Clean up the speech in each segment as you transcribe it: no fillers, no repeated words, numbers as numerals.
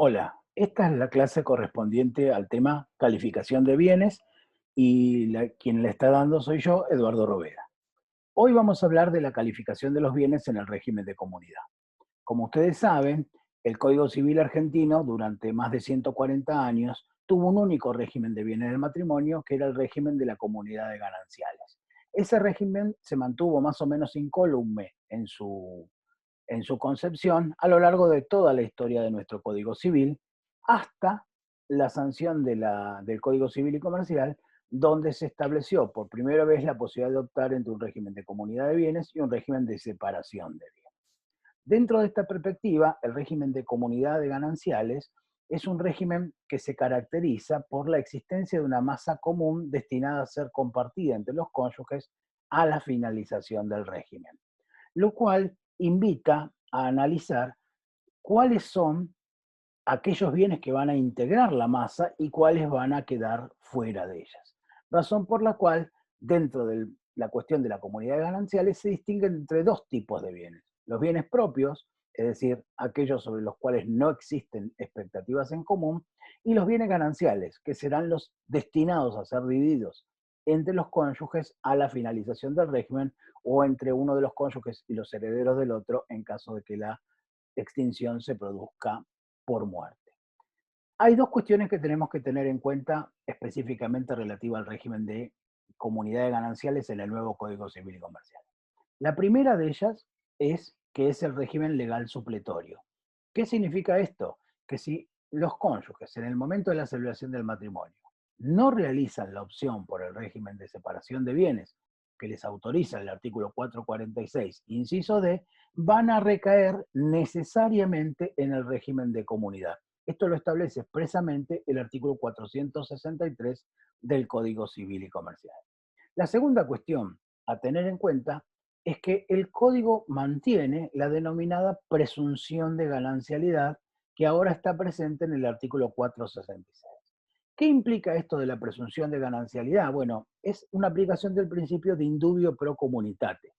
Hola, esta es la clase correspondiente al tema calificación de bienes y quien le está dando soy yo, Eduardo Rovera. Hoy vamos a hablar de la calificación de los bienes en el régimen de comunidad. Como ustedes saben, el Código Civil argentino durante más de 140 años tuvo un único régimen de bienes del matrimonio, que era el régimen de la comunidad de gananciales. Ese régimen se mantuvo más o menos incólume en su concepción a lo largo de toda la historia de nuestro Código Civil, hasta la sanción del Código Civil y Comercial, donde se estableció por primera vez la posibilidad de optar entre un régimen de comunidad de bienes y un régimen de separación de bienes. Dentro de esta perspectiva, el régimen de comunidad de gananciales es un régimen que se caracteriza por la existencia de una masa común destinada a ser compartida entre los cónyuges a la finalización del régimen, lo cual invita a analizar cuáles son aquellos bienes que van a integrar la masa y cuáles van a quedar fuera de ellas. Razón por la cual, dentro de la cuestión de la comunidad de gananciales, se distinguen entre dos tipos de bienes. Los bienes propios, es decir, aquellos sobre los cuales no existen expectativas en común, y los bienes gananciales, que serán los destinados a ser divididos entre los cónyuges a la finalización del régimen o entre uno de los cónyuges y los herederos del otro en caso de que la extinción se produzca por muerte. Hay dos cuestiones que tenemos que tener en cuenta específicamente relativa al régimen de comunidad de gananciales en el nuevo Código Civil y Comercial. La primera de ellas es que es el régimen legal supletorio. ¿Qué significa esto? Que si los cónyuges en el momento de la celebración del matrimonio no realizan la opción por el régimen de separación de bienes que les autoriza el artículo 446, inciso D, van a recaer necesariamente en el régimen de comunidad. Esto lo establece expresamente el artículo 463 del Código Civil y Comercial. La segunda cuestión a tener en cuenta es que el código mantiene la denominada presunción de ganancialidad que ahora está presente en el artículo 466. ¿Qué implica esto de la presunción de ganancialidad? Bueno, es una aplicación del principio de indubio pro communitate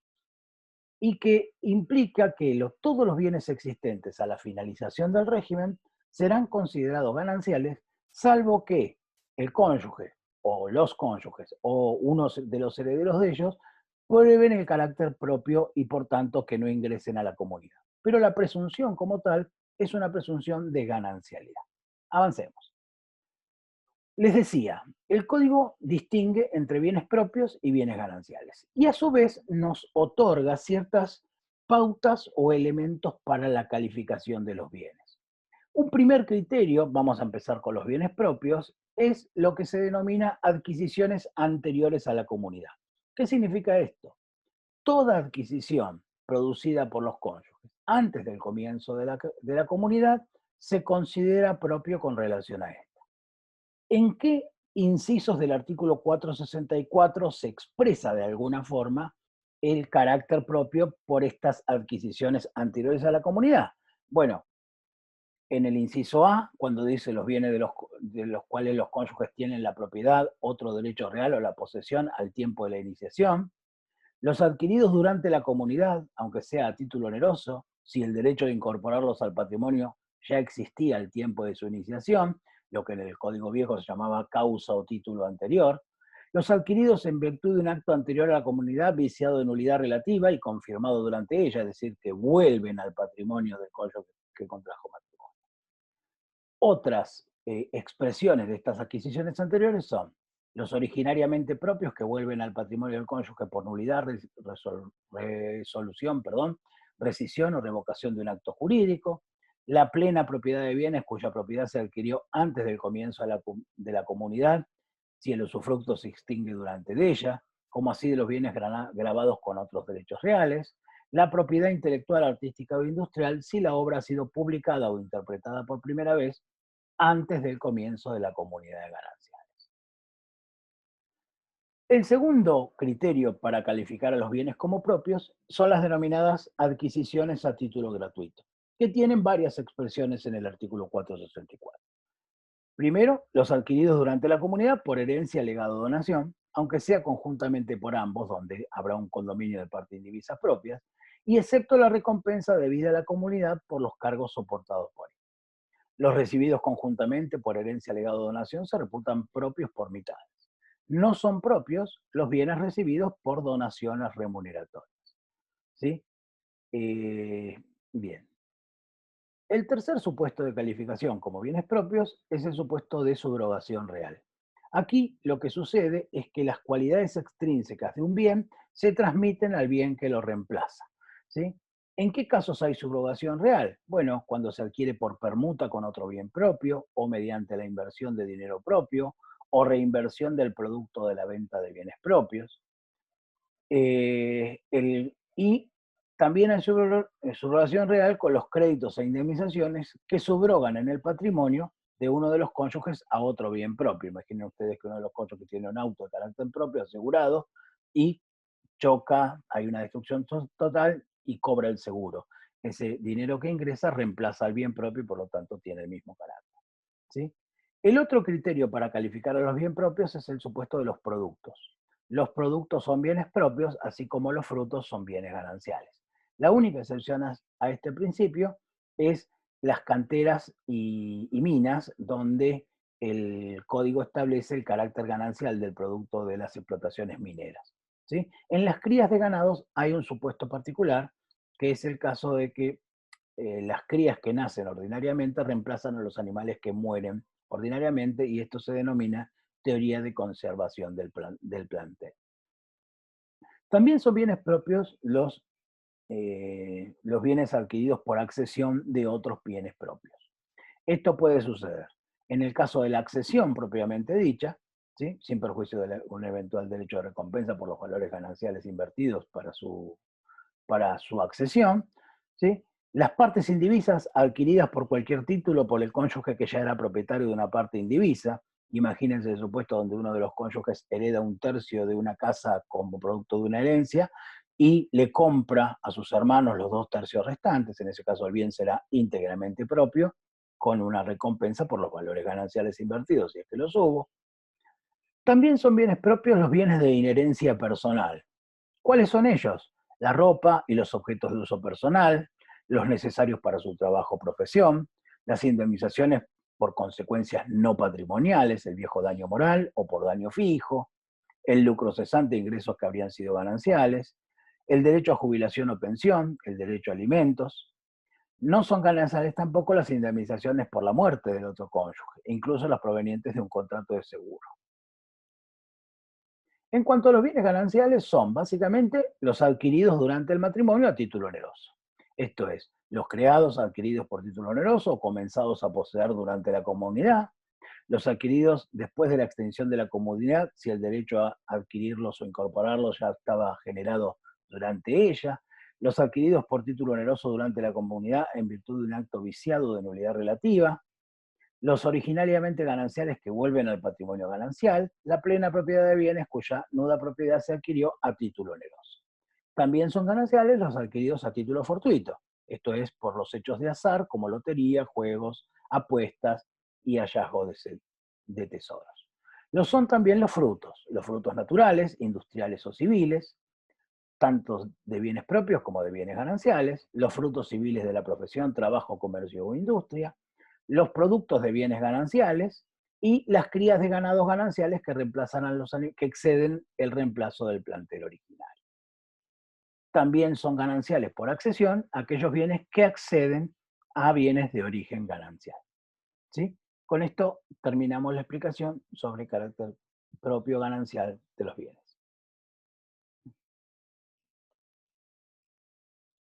y que implica que todos los bienes existentes a la finalización del régimen serán considerados gananciales, salvo que el cónyuge o los cónyuges o uno de los herederos de ellos prueben el carácter propio y por tanto que no ingresen a la comunidad. Pero la presunción como tal es una presunción de ganancialidad. Avancemos. Les decía, el código distingue entre bienes propios y bienes gananciales y a su vez nos otorga ciertas pautas o elementos para la calificación de los bienes. Un primer criterio, vamos a empezar con los bienes propios, es lo que se denomina adquisiciones anteriores a la comunidad. ¿Qué significa esto? Toda adquisición producida por los cónyuges antes del comienzo de la comunidad se considera propio con relación a esto. ¿En qué incisos del artículo 464 se expresa de alguna forma el carácter propio por estas adquisiciones anteriores a la comunidad? Bueno, en el inciso A, cuando dice los bienes de los cuales los cónyuges tienen la propiedad, otro derecho real o la posesión al tiempo de la iniciación, los adquiridos durante la comunidad, aunque sea a título oneroso, si el derecho de incorporarlos al patrimonio ya existía al tiempo de su iniciación, lo que en el Código Viejo se llamaba causa o título anterior, los adquiridos en virtud de un acto anterior a la comunidad viciado de nulidad relativa y confirmado durante ella, es decir, que vuelven al patrimonio del cónyuge que contrajo matrimonio. Otras expresiones de estas adquisiciones anteriores son los originariamente propios que vuelven al patrimonio del cónyuge por nulidad, resolución, perdón, rescisión o revocación de un acto jurídico, la plena propiedad de bienes cuya propiedad se adquirió antes del comienzo de la comunidad, si el usufructo se extingue durante de ella, como así de los bienes grabados con otros derechos reales, la propiedad intelectual, artística o industrial si la obra ha sido publicada o interpretada por primera vez antes del comienzo de la comunidad de gananciales. El segundo criterio para calificar a los bienes como propios son las denominadas adquisiciones a título gratuito, que tienen varias expresiones en el artículo 464. Primero, los adquiridos durante la comunidad por herencia, legado o donación, aunque sea conjuntamente por ambos, donde habrá un condominio de parte indivisas propias, y excepto la recompensa debida a la comunidad por los cargos soportados por él. Los recibidos conjuntamente por herencia, legado o donación se reputan propios por mitades. No son propios los bienes recibidos por donaciones remuneratorias. ¿Sí? Eh, bien. El tercer supuesto de calificación como bienes propios es el supuesto de subrogación real. Aquí lo que sucede es que las cualidades extrínsecas de un bien se transmiten al bien que lo reemplaza. ¿Sí? ¿En qué casos hay subrogación real? Bueno, cuando se adquiere por permuta con otro bien propio o mediante la inversión de dinero propio o reinversión del producto de la venta de bienes propios. Y también hay subrogación real con los créditos e indemnizaciones que subrogan en el patrimonio de uno de los cónyuges a otro bien propio. Imaginen ustedes que uno de los cónyuges tiene un auto de carácter propio asegurado y choca, hay una destrucción total y cobra el seguro. Ese dinero que ingresa reemplaza al bien propio y por lo tanto tiene el mismo carácter. ¿Sí? El otro criterio para calificar a los bienes propios es el supuesto de los productos. Los productos son bienes propios, así como los frutos son bienes gananciales. La única excepción a este principio es las canteras y minas, donde el código establece el carácter ganancial del producto de las explotaciones mineras. ¿Sí? En las crías de ganados hay un supuesto particular, que es el caso de que las crías que nacen ordinariamente reemplazan a los animales que mueren ordinariamente y esto se denomina teoría de conservación del plantel. También son bienes propios los bienes adquiridos por accesión de otros bienes propios. Esto puede suceder en el caso de la accesión propiamente dicha, ¿sí? Sin perjuicio de un eventual derecho de recompensa por los valores gananciales invertidos para su accesión, ¿sí? Las partes indivisas adquiridas por cualquier título por el cónyuge que ya era propietario de una parte indivisa. Imagínense el supuesto donde uno de los cónyuges hereda un tercio de una casa como producto de una herencia y le compra a sus hermanos los dos tercios restantes. En ese caso el bien será íntegramente propio, con una recompensa por los valores gananciales invertidos, si es que los hubo. También son bienes propios los bienes de inherencia personal. ¿Cuáles son ellos? La ropa y los objetos de uso personal, los necesarios para su trabajo o profesión, las indemnizaciones por consecuencias no patrimoniales, el viejo daño moral o por daño fijo, el lucro cesante de ingresos que habrían sido gananciales, el derecho a jubilación o pensión, el derecho a alimentos. No son gananciales tampoco las indemnizaciones por la muerte del otro cónyuge, incluso las provenientes de un contrato de seguro. En cuanto a los bienes gananciales, son básicamente los adquiridos durante el matrimonio a título oneroso. Esto es, los creados adquiridos por título oneroso o comenzados a poseer durante la comunidad, los adquiridos después de la extensión de la comunidad, si el derecho a adquirirlos o incorporarlos ya estaba generado durante ella, los adquiridos por título oneroso durante la comunidad en virtud de un acto viciado de nulidad relativa, los originariamente gananciales que vuelven al patrimonio ganancial, la plena propiedad de bienes cuya nuda propiedad se adquirió a título oneroso. También son gananciales los adquiridos a título fortuito, esto es por los hechos de azar como lotería, juegos, apuestas y hallazgos de tesoros. Lo son también los frutos naturales, industriales o civiles, tanto de bienes propios como de bienes gananciales, los frutos civiles de la profesión, trabajo, comercio o industria, los productos de bienes gananciales y las crías de ganados gananciales que reemplazan a que exceden el reemplazo del plantel original. También son gananciales por accesión aquellos bienes que acceden a bienes de origen ganancial. ¿Sí? Con esto terminamos la explicación sobre el carácter propio ganancial de los bienes.